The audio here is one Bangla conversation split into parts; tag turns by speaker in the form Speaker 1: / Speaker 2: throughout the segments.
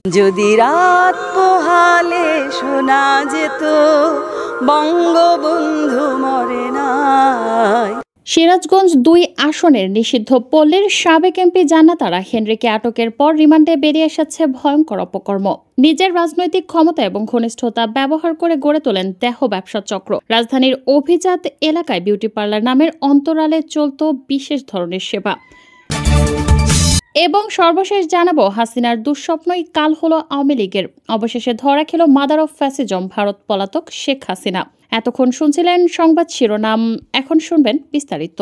Speaker 1: যদি রাত পোহালে শোনা যেত বঙ্গবন্ধু মরে নাই।
Speaker 2: সিরাজগঞ্জ ২ আসনের নিষিদ্ধ পল্লীর সাবেক এমপি জান্নাত আরা হেনরিকে আটকের পর রিমান্ডে বেরিয়ে এসেছে ভয়ঙ্কর অপকর্ম। নিজের রাজনৈতিক ক্ষমতা এবং ঘনিষ্ঠতা ব্যবহার করে গড়ে তোলেন দেহ ব্যবসা চক্র। রাজধানীর অভিজাত এলাকায় বিউটি পার্লার নামের অন্তরালে চলত বিশেষ ধরনের সেবা। এবং সর্বশেষ জানাবো, হাসিনার দুঃস্বপ্নই কাল হলো আওয়ামী লীগের। অবশেষে ধরা খেল মাদার অফ ফ্যাসিজম ভারত পলাতক শেখ হাসিনা। এতক্ষণ শুনছিলেন সংবাদ শিরোনাম, এখন শুনবেন বিস্তারিত।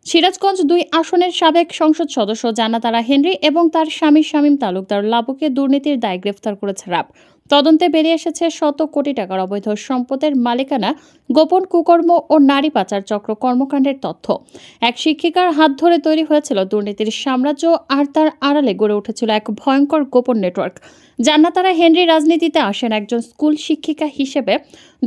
Speaker 2: সিরাজগঞ্জ ২ আসনের সাবেক সংসদ সদস্য জান্নাত আরা হেনরি এবং তার স্বামী শামীম তালুকদার লাবুকে দুর্নীতির দায়ে গ্রেফতার করেছে র্যাব। তদন্তে বেরিয়ে এসেছে শত কোটি টাকার অবৈধ সম্পদের মালিকানা, গোপন কুকর্ম ও নারী পাচার চক্র কর্মকাণ্ডের তথ্য। এক শিক্ষিকার হাত ধরে তৈরি হয়েছিল দুর্নীতির সাম্রাজ্য, আর তার আড়ালে গড়ে উঠেছিল এক ভয়ঙ্কর গোপন নেটওয়ার্ক। জান্নাত আরা হেনরি রাজনীতিতে আসেন একজন স্কুল শিক্ষিকা হিসেবে।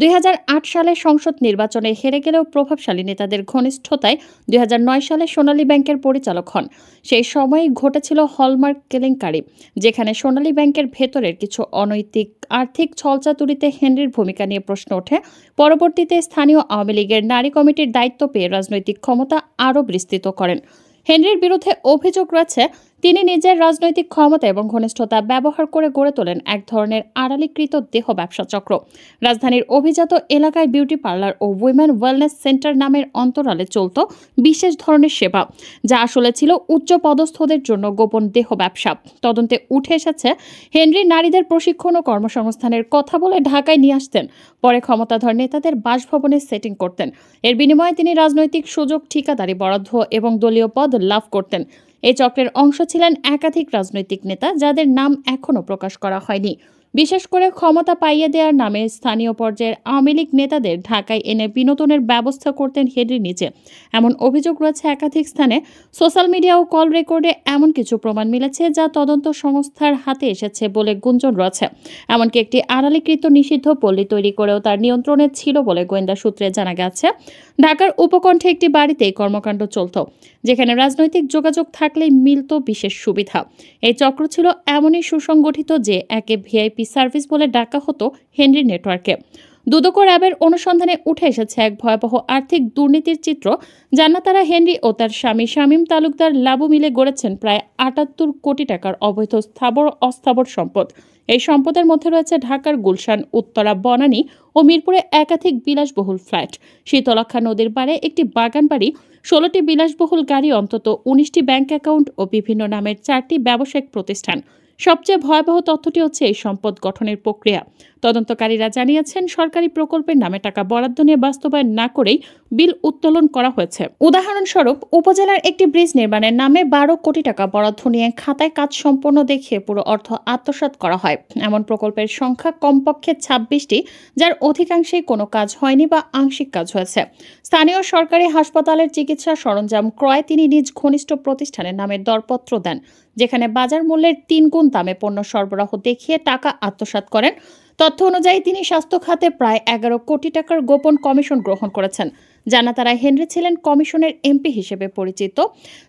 Speaker 2: ২০০৮ সালে সংসদ নির্বাচনে হেরে গেলেও প্রভাবশালী নেতাদের ঘনিষ্ঠতায় ২০০৯ সালে সোনালী ব্যাংকের পরিচালক হন। সেই সময়ই ঘটেছিল হলমার্ক কেলেঙ্কারি, যেখানে সোনালী ব্যাংকের ভেতরের কিছু অনৈতিক আর্থিক ছলচাতুরিতে হেনরির ভূমিকা নিয়ে প্রশ্ন ওঠে। পরবর্তীতে স্থানীয় আওয়ামী লীগের নারী কমিটির দায়িত্ব পেয়ে রাজনৈতিক ক্ষমতা আরও বিস্তৃত করেন। হেনরির বিরুদ্ধে অভিযোগ রয়েছে তিনি নিজের রাজনৈতিক ক্ষমতা এবং ঘনিষ্ঠতা ব্যবহার করে গড়ে তোলেন এক ধরনের আড়ালিকৃত দেহ ব্যবসা চক্র। রাজধানীর অভিজাত এলাকায় বিউটি পার্লার ও উইমেন ওয়েলনেস সেন্টার নামের অন্তরালে চলত বিশেষ ধরনের সেবা, যা আসলে ছিল উচ্চ পদস্থদের জন্য গোপন দেহ ব্যবসা। তদন্তে উঠে এসেছে হেনরি নারীদের প্রশিক্ষণ ও কর্মসংস্থানের কথা বলে ঢাকায় নিয়ে আসতেন, পরে ক্ষমতাধর নেতাদের বাসভবনে সেটিং করতেন। এর বিনিময়ে তিনি রাজনৈতিক সুযোগ, ঠিকাদারি বরাদ্দ এবং দলীয় পদ লাভ করতেন। এই চক্রের অংশ ছিলেন একাধিক রাজনৈতিক নেতা, যাদের নাম এখনও প্রকাশ করা হয়নি। বিশেষ করে ক্ষমতা পাইয়ে দেওয়ার নামে স্থানীয় পর্যায়ের আওয়ামী লীগ নেতাদের ঢাকায় এনে বিনোদনের ব্যবস্থা করতেন হেনরি নিজে। এমন অভিযোগ রয়েছে একাধিক স্থানে। সোশ্যাল মিডিয়া ও কল রেকর্ডে এমন কিছু প্রমাণ মিলেছে যা তদন্ত সংস্থার হাতে এসেছে বলে গুঞ্জন রয়েছে। এমনকি একটি আড়ালিকৃত নিষিদ্ধ পল্লী তৈরি করেও তার নিয়ন্ত্রণে ছিল বলে গোয়েন্দা সূত্রে জানা গেছে। ঢাকার উপকণ্ঠে একটি বাড়িতে এই কর্মকাণ্ড চলত, যেখানে রাজনৈতিক যোগাযোগ থাকলেই মিলত বিশেষ সুবিধা। এই চক্র ছিল এমনই সুসংগঠিত যে একে ভিআইপি সার্ভিস বলে ডাকা হতো হেনরির নেটওয়ার্কে। দুদক র্যাবের অনুসন্ধানে উঠে এসেছে এক ভয়াবহ আর্থিক দুর্নীতির চিত্র। জান্নাত আরা হেনরি ও তার স্বামী শামীম তালুকদার লাবু মিলে গড়েছেন প্রায় ৭৮ কোটি টাকার অবৈধ স্থাবর অস্থাবর সম্পদ। এই সম্পদের মধ্যে রয়েছে ঢাকার গুলশান, উত্তরা, বনানী ও মিরপুরে একাধিক বিলাসবহুল ফ্ল্যাট, শীতলক্ষ্যা নদীর পাড়ে একটি বাগান বাড়ি, ১৬টি বিলাসবহুল গাড়ি, অন্তত ১৯টি ব্যাংক অ্যাকাউন্ট ও বিভিন্ন নামের 4টি ব্যবসায়িক প্রতিষ্ঠান। সবচেয়ে ভয়াবহ তথ্যটি হচ্ছে এই সম্পদ গঠনের প্রক্রিয়া। তদন্তকারীরা জানিয়েছেন সরকারি প্রকল্পের নামে টাকা বরাদ্দ নিয়ে বাস্তবায়ন না করেই বিল উত্তোলন করা হয়েছে। উদাহরণস্বরূপ, উপজেলার একটি ব্রিজ নির্মাণের নামে ১২ কোটি টাকা বরাদ্দ নিয়ে খাতায় কাজ সম্পন্ন দেখিয়ে পুরো অর্থ আত্মসাৎ করা হয়। এমন প্রকল্পের সংখ্যা কমপক্ষে ২৬টি, যার অধিকাংশেই কোনো কাজ হয়নি বা আংশিক কাজ হয়েছে। স্থানীয় সরকারি হাসপাতালের চিকিৎসা সরঞ্জাম ক্রয় তিনি নিজ ঘনিষ্ঠ প্রতিষ্ঠানের নামে দরপত্র দেন, যেখানে বাজার মূল্যের ৩ গুণ দামে পণ্য সরবরাহ দেখিয়ে টাকা আত্মসাৎ করেন। তথ্য অনুযায়ী তিনি স্বাস্থ্য খাতে প্রায় ১১ কোটি টাকার গোপন কমিশন গ্রহণ করেছেন। জান্নাত আরা হেনরি ছিলেন কমিশনের এমপি হিসেবে পরিচিত।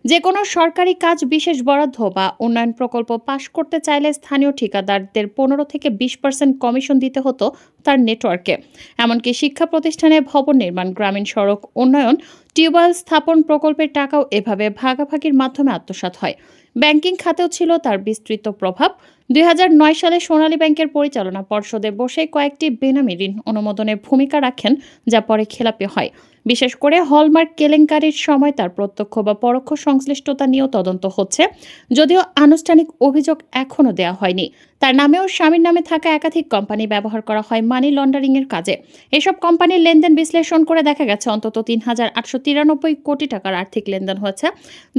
Speaker 2: যে কোনো সরকারি কাজ, বিশেষ বরাদ্দ বা উন্নয়ন প্রকল্প পাশ করতে চাইলে স্থানীয় ঠিকাদারদের ১৫ থেকে ২০% কমিশন দিতে হতো তার নেটওয়ার্কে। এমনকি শিক্ষা প্রতিষ্ঠানে ভবন নির্মাণ, গ্রামীণ সড়ক উন্নয়ন, টিউবওয়েল স্থাপন প্রকল্পের টাকাও এভাবে ভাগাভাগির মাধ্যমে আত্মসাৎ হয়। ব্যাংকিং খাতেও ছিল তার বিস্তৃত প্রভাব। ২০০৯ সালে সোনালী ব্যাংকের পরিচালনা পর্ষদে বসে কয়েকটি বেনামি ঋণ অনুমোদনে ভূমিকা রাখেন, যা পরে খেলাপি হয়। বিশেষ করে হলমার্ক কেলেঙ্কারির সময় তার প্রত্যক্ষ বা পরোক্ষ সংশ্লিষ্টতা নিয়েও তদন্ত হচ্ছে, যদিও আনুষ্ঠানিক অভিযোগ এখনও দেওয়া হয়নি। তার নামেও স্বামীর নামে থাকা একাধিক কোম্পানি ব্যবহার করা হয় মানি লন্ডারিংয়ের কাজে। এসব কোম্পানির লেনদেন বিশ্লেষণ করে দেখা গেছে অন্তত ৩,৮৯৩ কোটি টাকার আর্থিক লেনদেন হয়েছে,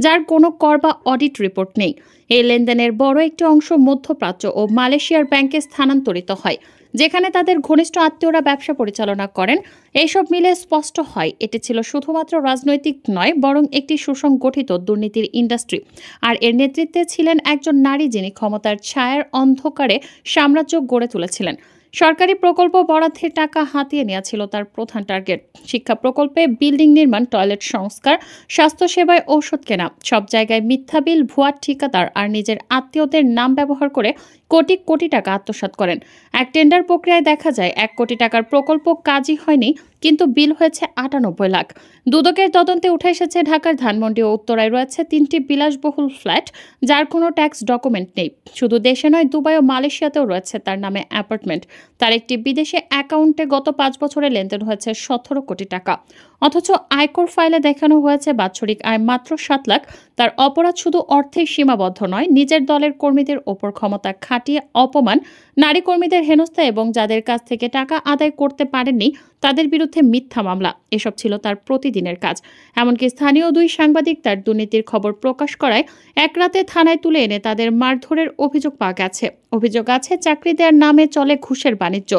Speaker 2: যার কোনো কর বা অডিট রিপোর্ট নেই। এই লেনদেনের বড় একটি অংশ মধ্যপ্রাচ্য ও মালয়েশিয়ার ব্যাংকে স্থানান্তরিত হয়, যেখানে তাদের ঘনিষ্ঠ আত্মীয়রা ব্যবসা পরিচালনা করেন। এইসব মিলে স্পষ্ট হয় এটি ছিল শুধুমাত্র রাজনৈতিক নয়, বরং একটি সুসংগঠিত দুর্নীতির ইন্ডাস্ট্রি। আর এর নেতৃত্বে ছিলেন একজন নারী, যিনি ক্ষমতার ছায়ার অন্ধকারে সাম্রাজ্য গড়ে তুলেছিলেন। সরকারি প্রকল্প বরাদ্দের টাকা হাতিয়ে নেওয়া ছিল তার প্রধান টার্গেট। শিক্ষা প্রকল্পে বিল্ডিং নির্মাণ, টয়লেট সংস্কার, স্বাস্থ্যসেবায় ঔষধ কেনা, সব জায়গায় মিথ্যা বিল, ভুয়া ঠিকাদার আর নিজের আত্মীয়দের নাম ব্যবহার করে কোটি কোটি টাকা আত্মসাৎ করেন। এক টেন্ডার প্রক্রিয়ায় দেখা যায় 1 কোটি টাকার প্রকল্প কাজই হয়নি, কিন্তু বিল হয়েছে 98 লাখ। দুদকের তদন্তে উঠে এসেছে ঢাকার ধানমন্ডি ও উত্তরায় রয়েছে 3টি বিলাসবহুল ফ্ল্যাট, যার কোনো ট্যাক্স ডকুমেন্ট নেই। শুধু দেশে নয়, দুবাই ও মালয়েশিয়াতেও রয়েছে তার নামে অ্যাপার্টমেন্ট। তার একটি বিদেশি অ্যাকাউন্টে গত 5 বছরে লেনদেন হয়েছে 17 কোটি টাকা। অথচ আয়কর ফাইলে দেখানো হয়েছে বাৎসরিক আয় মাত্র 7 লাখ। তার অপরাধ শুধু অর্থেই সীমাবদ্ধ নয়, নিজের দলের কর্মীদের ওপর ক্ষমতা খাটিয়ে অপমান, নারী কর্মীদের হেনস্থা এবং যাদের কাছ থেকে টাকা আদায় করতে পারেননি তাদের বিরুদ্ধে মিথ্যা মামলা, এসব ছিল তার প্রতিদিনের কাজ। এমনকি স্থানীয় 2 সাংবাদিক তার দুর্নীতির খবর প্রকাশ করায় এক রাতে থানায় তুলে এনে তাদের মারধরের অভিযোগ পাওয়া গেছে। অভিযোগ আছে চাকরি দেওয়ার নামে চলে ঘুষের বাণিজ্য।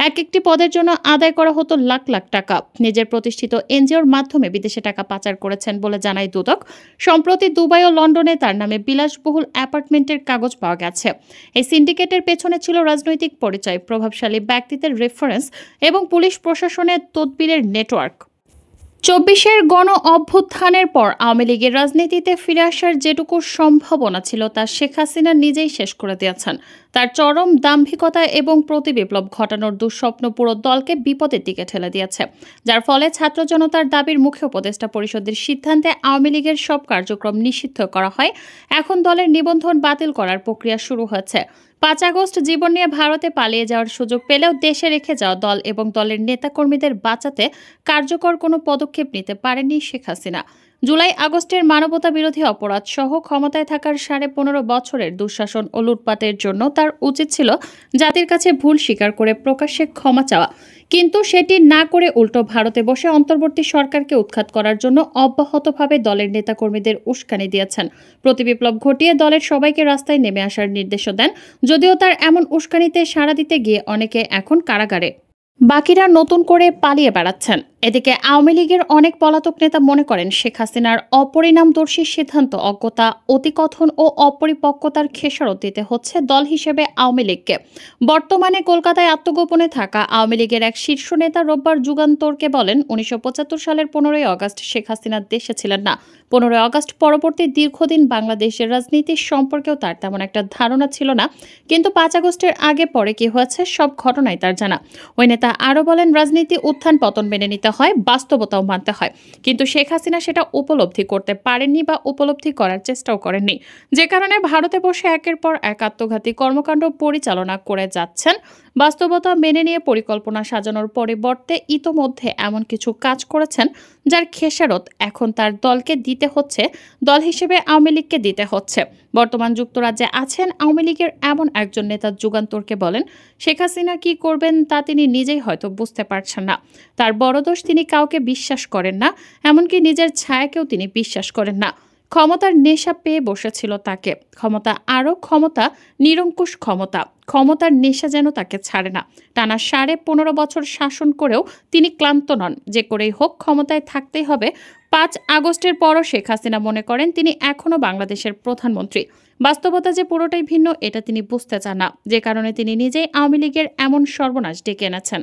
Speaker 2: একটি পদের জন্য আদায় করা হতো লাখ লাখ টাকা। নিজের প্রতিষ্ঠিত এনজিওর মাধ্যমে বিদেশে টাকা পাচার করেছেন বলে জানায় দুদক। সম্প্রতি দুবাই ও লন্ডনে তার নামে বিলাসবহুল অ্যাপার্টমেন্টের কাগজ পাওয়া গেছে। এই সিন্ডিকেটের পেছনে ছিল রাজনৈতিক পরিচয়, প্রভাবশালী ব্যক্তিদের রেফারেন্স এবং পুলিশ প্রশাসনের তদবিরের নেটওয়ার্ক। 24-এর গণ অভ্যুত্থানের পর আওয়ামী লীগের রাজনীতিতে ফিরে আসার যেটুকু সম্ভাবনা ছিল তা শেখ হাসিনা নিজেই শেষ করে দিয়েছেন। তার চরম দাম্ভিকতা এবং প্রতিবিপ্লব ঘটানোর দুঃস্বপ্ন পুরো দলকে বিপদের দিকে ঠেলে দিয়েছে, যার ফলে ছাত্র জনতার দাবির মুখে উপদেষ্টা পরিষদের সিদ্ধান্তে আওয়ামী লীগের সব কার্যক্রম নিষিদ্ধ করা হয়। এখন দলের নিবন্ধন বাতিল করার প্রক্রিয়া শুরু হয়েছে। 5 আগস্ট জীবন নিয়ে ভারতে পালিয়ে যাওয়ার সুযোগ পেলেও দেশে রেখে যাওয়া দল এবং দলের নেতাকর্মীদের বাঁচাতে কার্যকর কোনো পদক্ষেপ নিতে পারেননি শেখ হাসিনা। জুলাই আগস্টের মানবতা বিরোধী অপরাধ সহ ক্ষমতায় থাকার 15.5 বছরের দুঃশাসন ও লুটপাটের জন্য তার উচিত ছিল জাতির কাছে ভুল স্বীকার করে প্রকাশ্যে ক্ষমা চাওয়া, কিন্তু সেটি না করে উল্টো ভারতে বসে অন্তর্বর্তী সরকারকে উৎখাত করার জন্য অব্যাহতভাবে দলের নেতাকর্মীদের উস্কানি দিয়েছেন। প্রতিবিপ্লব ঘটিয়ে দলের সবাইকে রাস্তায় নেমে আসার নির্দেশও দেন, যদিও তার এমন উস্কানিতে সাড়া দিতে গিয়ে অনেকে এখন কারাগারে, বাকিরা নতুন করে পালিয়ে বেড়াচ্ছেন। এদিকে আওয়ামী লীগের অনেক পলাতক নেতা মনে করেন শেখ হাসিনার অপরিণামদর্শী সিদ্ধান্ত, অজ্ঞতা, অতিকথন ও অপরিপক্কতার খেসারত দিতে হচ্ছে দল হিসেবে আওয়ামী লীগকে। বর্তমানে কলকাতায় আত্মগোপনে থাকা আওয়ামী লীগের এক শীর্ষ নেতা রোববার যুগান্তরকে বলেন, 1975 সালের 15ই আগস্ট শেখ হাসিনা দেশে ছিলেন না। 15ই আগস্ট পরবর্তী দীর্ঘদিন বাংলাদেশের রাজনীতির সম্পর্কেও তার তেমন একটা ধারণা ছিল না, কিন্তু 5 আগস্টের আগে পরে কি হয়েছে সব ঘটনাই তার জানা। ওই নেতা আরও বলেন, রাজনীতি উত্থান পতন মেনে নিতে হয়, বাস্তবতাও মানতে হয়, কিন্তু শেখ হাসিনা সেটা উপলব্ধি করতে পারেননি বা উপলব্ধি করার চেষ্টাও করেননি, যে কারণে ভারতে বসে একের পর এক আত্মঘাতী কর্মকাণ্ড পরিচালনা করে যাচ্ছেন। বাস্তবতা মেনে নিয়ে পরিকল্পনা সাজানোর পরিবর্তে ইতোমধ্যে এমন কিছু কাজ করেছেন যার খেসারত এখন তার দলকে দিতে হচ্ছে, দল হিসেবে আওয়ামী লীগকে দিতে হচ্ছে। বর্তমান যুক্তরাজ্যে আছেন আওয়ামী লীগের এমন একজন নেতা যুগান্তরকে বলেন, শেখ হাসিনা কি করবেন তা তিনি নিজেই হয়তো বুঝতে পারছেন না। তার বড় দোষ, তিনি কাউকে বিশ্বাস করেন না, এমনকি নিজের ছায়াকেও তিনি বিশ্বাস করেন না। ক্ষমতার নেশা পেয়ে বসেছিল তাকে। ক্ষমতা, আরও ক্ষমতা, নিরঙ্কুশ ক্ষমতা। ক্ষমতার নেশা যেন তাকে ছাড়ে না। টানা 15.5 বছর শাসন করেও তিনি ক্লান্ত নন। যে করেই হোক ক্ষমতায় থাকতেই হবে। 5 আগস্টের পরও শেখ হাসিনা মনে করেন তিনি এখনও বাংলাদেশের প্রধানমন্ত্রী। বাস্তবতা যে পুরোটাই ভিন্ন এটা তিনি বুঝতে চান না, যে কারণে তিনি নিজেই আওয়ামী লীগের এমন সর্বনাশ ডেকে এনেছেন।